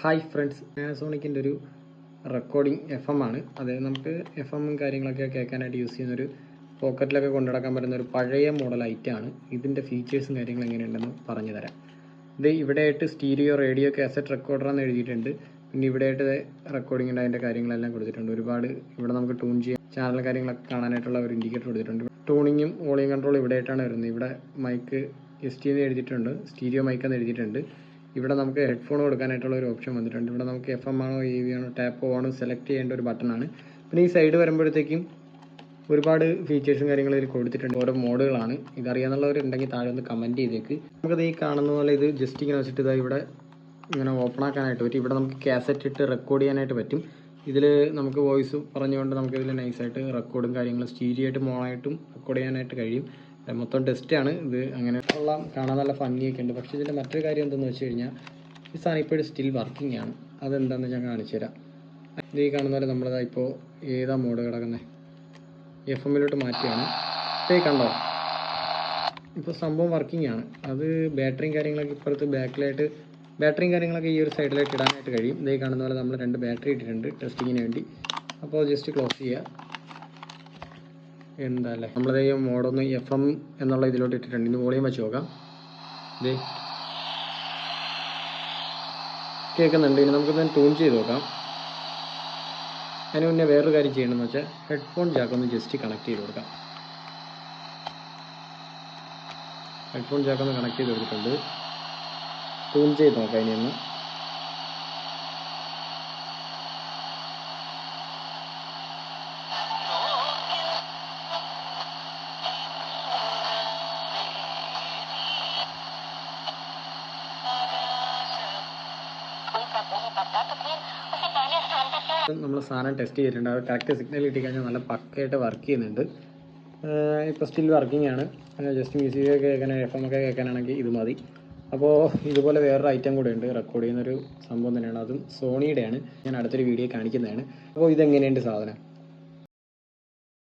Hi friends, പാനസോണിക്കിൻ്റെ ഒരു recording FM ആണ്. അതായത് നമുക്ക് FM കാര്യങ്ങളൊക്കെ കേൾക്കാനായിട്ട് യൂസ് ചെയ്യുന്നൊരു പോക്കറ്റിലൊക്കെ കൊണ്ടു നടക്കാൻ പറ്റുന്ന ഒരു പഴയ മോഡൽ ഐറ്റമാണ്. ഇതിൻ്റെ ഫീച്ചേഴ്സും കാര്യങ്ങളും എങ്ങനെയുണ്ടെന്ന് പറഞ്ഞു തരാം. ഇത് ഇവിടെയായിട്ട് സ്റ്റീരിയോ, റേഡിയോ, കാസറ്റ് റെക്കോർഡർ എന്ന് എഴുതിയിട്ടുണ്ട്. പിന്നെ ഇവിടെയായിട്ട് റെക്കോർഡിങ്ങിൻ്റെ അതിൻ്റെ കാര്യങ്ങളെല്ലാം കൊടുത്തിട്ടുണ്ട്. ഒരുപാട് ഇവിടെ നമുക്ക് ട്യൂൺ ചെയ്യാൻ ചാനൽ കാര്യങ്ങളൊക്കെ കാണാനായിട്ടുള്ള ഒരു ഇൻഡിക്കേറ്റർ കൊടുത്തിട്ടുണ്ട്. ട്യൂണിങ്ങും വോളിയം കൺട്രോൾ ഇവിടെയായിട്ടാണ് വരുന്നത്. ഇവിടെ മൈക്ക് ST എന്ന് എഴുതിയിട്ടുണ്ട്, സ്റ്റീരിയോ മൈക്ക് എന്ന് എഴുതിയിട്ടുണ്ട്. ഇവിടെ നമുക്ക് ഹെഡ്ഫോൺ കൊടുക്കാനായിട്ടുള്ള ഒരു ഓപ്ഷൻ വന്നിട്ടുണ്ട്. ഇവിടെ നമുക്ക് FM ആണോ AV ആണോ ടാപ്പ് ആണോ സെലക്ട് ചെയ്യേണ്ട ഒരു ബട്ടണാണ്. പിന്നെ ഈ സൈഡ് വരുമ്പോഴത്തേക്കും ഒരുപാട് ഫീച്ചേഴ്സും കാര്യങ്ങളും ഇതിൽ കൊടുത്തിട്ടുണ്ട്. ഓരോ മോഡുകളാണ്. ഇതറിയാന്നുള്ളവരുണ്ടെങ്കിൽ താഴെ ഒന്ന് കമൻറ്റ് ചെയ്തേക്ക്. നമുക്കത് ഈ കാണുന്ന പോലെ ഇത് ജസ്റ്റ് ഇങ്ങനെ വെച്ചിട്ട് ഇതാ ഇവിടെ ഇങ്ങനെ ഓപ്പൺ ആക്കാനായിട്ട് പറ്റും. ഇവിടെ നമുക്ക് കാസറ്റ് ഇട്ട് റെക്കോർഡ് ചെയ്യാനായിട്ട് പറ്റും. ഇതിൽ നമുക്ക് വോയിസ് പറഞ്ഞുകൊണ്ട് നമുക്ക് ഇതിൽ നൈസായിട്ട് റെക്കോർഡും കാര്യങ്ങളും സ്റ്റീരിയോ ആയിട്ട് മോണായിട്ടും റെക്കോർഡ് ചെയ്യാനായിട്ട് കഴിയും. മൊത്തം ടെസ്റ്റാണ് ഇത്. അങ്ങനെ ഉള്ള കാണാൻ നല്ല ഭംഗിയൊക്കെ ഉണ്ട്. പക്ഷേ ഇതിൻ്റെ മറ്റൊരു കാര്യം എന്തെന്ന് വെച്ച് കഴിഞ്ഞാൽ ഈ സാധനം ഇപ്പോഴും സ്റ്റിൽ വർക്കിംഗ് ആണ്. അതെന്താണെന്ന് ഞാൻ കാണിച്ചു തരാം. ഇത് ഈ കാണുന്ന പോലെ നമ്മളിതാ ഇപ്പോൾ ഏതാ മോഡ് കിടക്കുന്നത് FM മാറ്റിയാണ്. ഇതേ കണ്ടോ, ഇപ്പോൾ സംഭവം വർക്കിംഗ് ആണ്. അത് ബാറ്ററിയും കാര്യങ്ങളൊക്കെ ഇപ്പുറത്ത് ബാക്കിലായിട്ട് ബാറ്ററിയും കാര്യങ്ങളൊക്കെ ഈ ഒരു സൈഡിലായിട്ട് ഇടാനായിട്ട് കഴിയും. ഇതേ കാണുന്ന പോലെ നമ്മൾ 2 ബാറ്ററി ഇട്ടിട്ടുണ്ട് ടെസ്റ്റിങ്ങിന് വേണ്ടി. അപ്പോൾ ജസ്റ്റ് ക്ലോസ് ചെയ്യുക. എന്താ അല്ലേ, നമ്മളത് മോഡൊന്ന് FM എന്നുള്ള ഇതിലോട്ട് ഇട്ടിട്ടുണ്ട്. ഇനി വോളിയം വെച്ച് നോക്കാം. ഇതേ കേൾക്കുന്നുണ്ട്. ഇനി നമുക്കൊന്ന് ട്യൂൺ ചെയ്ത് നോക്കാം. അതിന് മുന്നേ വേറൊരു കാര്യം ചെയ്യണമെന്ന് വെച്ചാൽ ഹെഡ്ഫോൺ ജാക്കൊന്ന് ജസ്റ്റ് കണക്ട് ചെയ്ത് കൊടുക്കാം. ഹെഡ്ഫോൺ ജാക്കൊന്ന് കണക്ട് ചെയ്ത് കൊടുത്തിട്ടുണ്ട്. ട്യൂൺ ചെയ്ത് നോക്കാം. ഇനിയൊന്ന് നമ്മൾ സാധനം ടെസ്റ്റ് ചെയ്തിട്ടുണ്ട്. അത് കറക്റ്റ് സിഗ്നൽ കിട്ടിക്കഴിഞ്ഞാൽ നല്ല പക്കയായിട്ട് വർക്ക് ചെയ്യുന്നുണ്ട്. ഇപ്പോൾ സ്റ്റിൽ വർക്കിംഗ് ആണ്. ജസ്റ്റ് മ്യൂസിക് ഒക്കെ കേൾക്കാൻ, FM ഒക്കെ കേൾക്കാനാണെങ്കിൽ ഇത് മതി. അപ്പോൾ ഇതുപോലെ വേറൊരു ഐറ്റം കൂടെ ഉണ്ട്, റെക്കോർഡ് ചെയ്യുന്നൊരു സംഭവം തന്നെയാണ്. അതും സോണിയുടെയാണ്. ഞാൻ അടുത്തൊരു വീഡിയോ കാണിക്കുന്നതാണ്. അപ്പോൾ ഇതെങ്ങനെയുണ്ട് സാധനം?